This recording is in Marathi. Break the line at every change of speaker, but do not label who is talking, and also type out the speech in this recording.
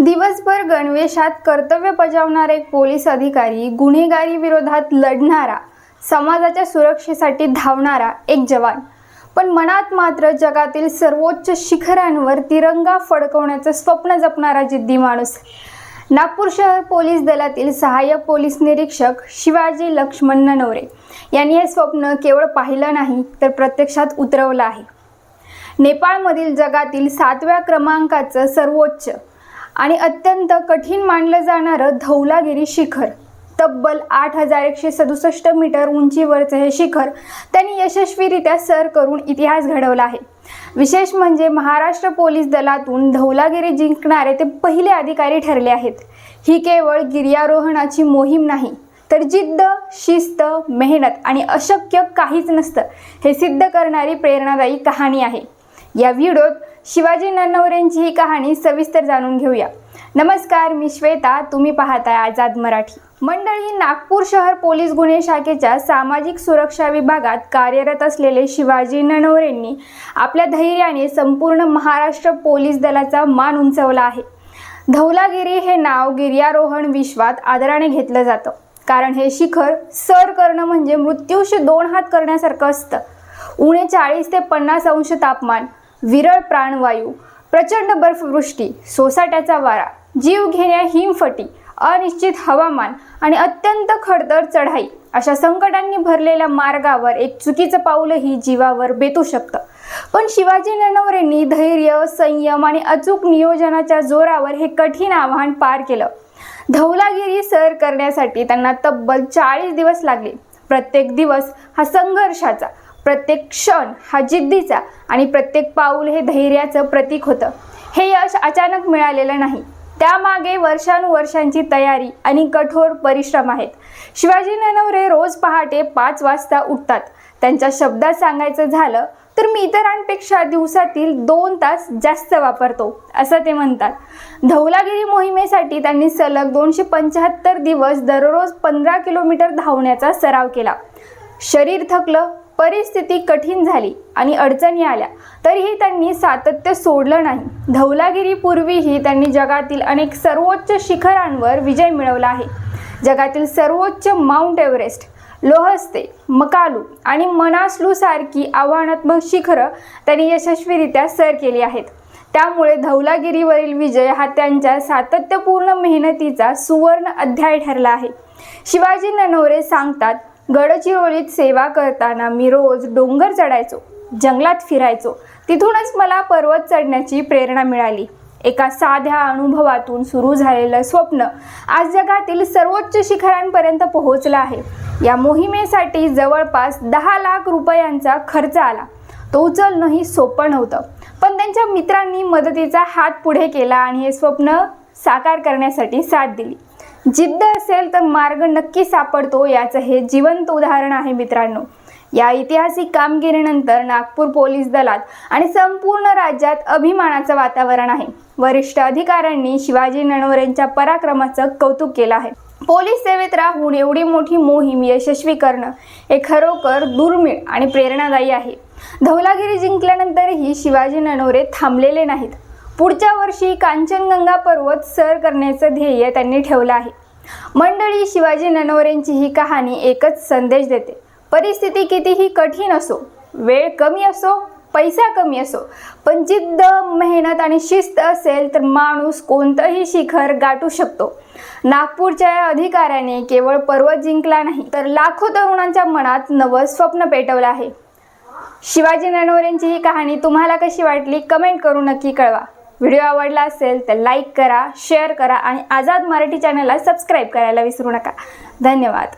दिवसभर गणवेशात कर्तव्य बजावणारा एक पोलीस अधिकारी, गुन्हेगारी विरोधात लढणारा, समाजाच्या सुरक्षेसाठी धावणारा एक जवान, पण मनात मात्र जगातील सर्वोच्च शिखरांवर तिरंगा फडकवण्याचं स्वप्न जपणारा जिद्दी माणूस. नागपूर शहर पोलीस दलातील सहाय्यक पोलीस निरीक्षक शिवाजी लक्ष्मण ननवरे यांनी हे स्वप्न केवळ पाहिलं नाही तर प्रत्यक्षात उतरवलं आहे. नेपाळमधील जगातील 7व्या क्रमांकाचं सर्वोच्च आणि अत्यंत कठीण मानलं जाणारं धौलागिरी शिखर, तब्बल 8167 मीटर उंचीवरचं हे शिखर त्यांनी यशस्वीरित्या सर करून इतिहास घडवला आहे. विशेष म्हणजे महाराष्ट्र पोलीस दलातून धौलागिरी जिंकणारे ते पहिले अधिकारी ठरले आहेत. ही केवळ गिर्यारोहणाची मोहीम नाही, तर जिद्द, शिस्त, मेहनत आणि अशक्य काहीच नसतं हे सिद्ध करणारी प्रेरणादायी कहाणी आहे. या व्हिडिओत शिवाजी ननवरेंची ही कहाणी सविस्तर जाणून घेऊया. नमस्कार, मी श्वेता, तुम्ही पाहताय आझाद मराठी. मंडळी, नागपूर शहर पोलीस गुन्हे शाखेच्या सामाजिक सुरक्षा विभागात कार्यरत असलेले शिवाजी ननवरेंनी आपल्या धैर्याने संपूर्ण महाराष्ट्र पोलीस दलाचा मान उंचावला आहे. धौलागिरी हे नाव गिर्यारोहण विश्वात आदराने घेतलं जातं, कारण हे शिखर सर करणं म्हणजे मृत्यूशी 2 हात करण्यासारखं असतं. उणे 40 ते 50 अंश तापमान, विरळ प्राणवायू, प्रचंड बर्फवृष्टी, सोसाट्याचा वारा, जीवघेण्या हिमफटी, अनिश्चित हवामान आणि अत्यंत खडतर चढाई अशा संकटांनी भरलेल्या मार्गावर एक चुकीचं पाऊलही जीवावर बेतू शकतं. पण शिवाजी ननवरेंनी धैर्य, संयम आणि अचूक नियोजनाच्या जोरावर हे कठीण आव्हान पार केलं. धौलागिरी सर करण्यासाठी त्यांना तब्बल 40 दिवस लागले. प्रत्येक दिवस हा संघर्षाचा, प्रत्येक क्षण हा जिद्दीचा आणि प्रत्येक पाऊल हे धैर्याचं प्रतीक होतं. हे यश अचानक मिळालेलं नाही, त्यामागे वर्षानुवर्षांची तयारी आणि कठोर परिश्रम आहेत. शिवाजी ननवरे रोज पहाटे 5 वाजता उठतात. त्यांच्या शब्दात सांगायचं झालं तर मी इतरांपेक्षा दिवसातील 2 तास जास्त वापरतो, असं ते म्हणतात. धौलागिरी मोहिमेसाठी त्यांनी सलग 275 दिवस दररोज 15 किलोमीटर धावण्याचा सराव केला. शरीर थकलं, परिस्थिती कठीण झाली आणि अडचणी आल्या तरीही त्यांनी सातत्य सोडलं नाही. धौलागिरीपूर्वीही त्यांनी जगातील अनेक सर्वोच्च शिखरांवर विजय मिळवला आहे. जगातील सर्वोच्च माउंट एव्हरेस्ट, लोहस्ते, मकालू आणि मनासलू सारखी आव्हानात्मक शिखरं त्यांनी यशस्वीरित्या सर केली आहेत. त्यामुळे धौलागिरीवरील विजय हा त्यांच्या सातत्यपूर्ण मेहनतीचा सुवर्ण अध्याय ठरला आहे. शिवाजी ननवरे सांगतात, गडचिरोलीत सेवा करताना मी रोज डोंगर चढायचो, जंगलात फिरायचो. तिथूनच मला पर्वत चढण्याची प्रेरणा मिळाली. एका साध्या अनुभवातून सुरू झालेलं स्वप्न आज जगातील सर्वोच्च शिखरांपर्यंत पोहोचलं आहे. या मोहिमेसाठी जवळपास 10 लाख रुपयांचा खर्च आला. तो उचलणंही सोपं नव्हतं, पण त्यांच्या मित्रांनी मदतीचा हात पुढे केला आणि हे स्वप्न साकार करण्यासाठी साथ दिली. जिद्द असेल तर मार्ग नक्की सापडतो, याचं हे जिवंत उदाहरण आहे. मित्रांनो, या ऐतिहासिक कामगिरीनंतर नागपूर पोलीस दलात आणि संपूर्ण राज्यात अभिमानाचं वातावरण आहे. वरिष्ठ अधिकाऱ्यांनी शिवाजी ननवरेंच्या पराक्रमाचं कौतुक केलं आहे. पोलीस सेवेत राहून एवढी मोठी मोहीम यशस्वी करणं हे खरोखर दुर्मिळ आणि प्रेरणादायी आहे. धौलागिरी जिंकल्यानंतरही शिवाजी ननवरे थांबलेले नाहीत. पुढच्या वर्षी कांचनगंगा पर्वत सर करण्याचं ध्येय त्यांनी ठेवलं आहे. मंडळी, शिवाजी ननवरेंची ही कहाणी एकच संदेश देते. परिस्थिती कितीही कठीण असो, वेळ कमी असो, पैसा कमी असो, पण जिद्द, मेहनत आणि शिस्त असेल तर माणूस कोणतंही शिखर गाठू शकतो. नागपूरच्या या अधिकाऱ्याने केवळ पर्वत जिंकला नाही, तर लाखो तरुणांच्या मनात नवं स्वप्न पेटवलं आहे. शिवाजी ननवरेंची ही कहाणी तुम्हाला कशी वाटली, कमेंट करून नक्की कळवा. व्हिडिओ आवडला असेल तर लाईक करा, शेअर करा आणि आझाद मराठी चॅनलला सबस्क्राईब करायला विसरू नका. धन्यवाद.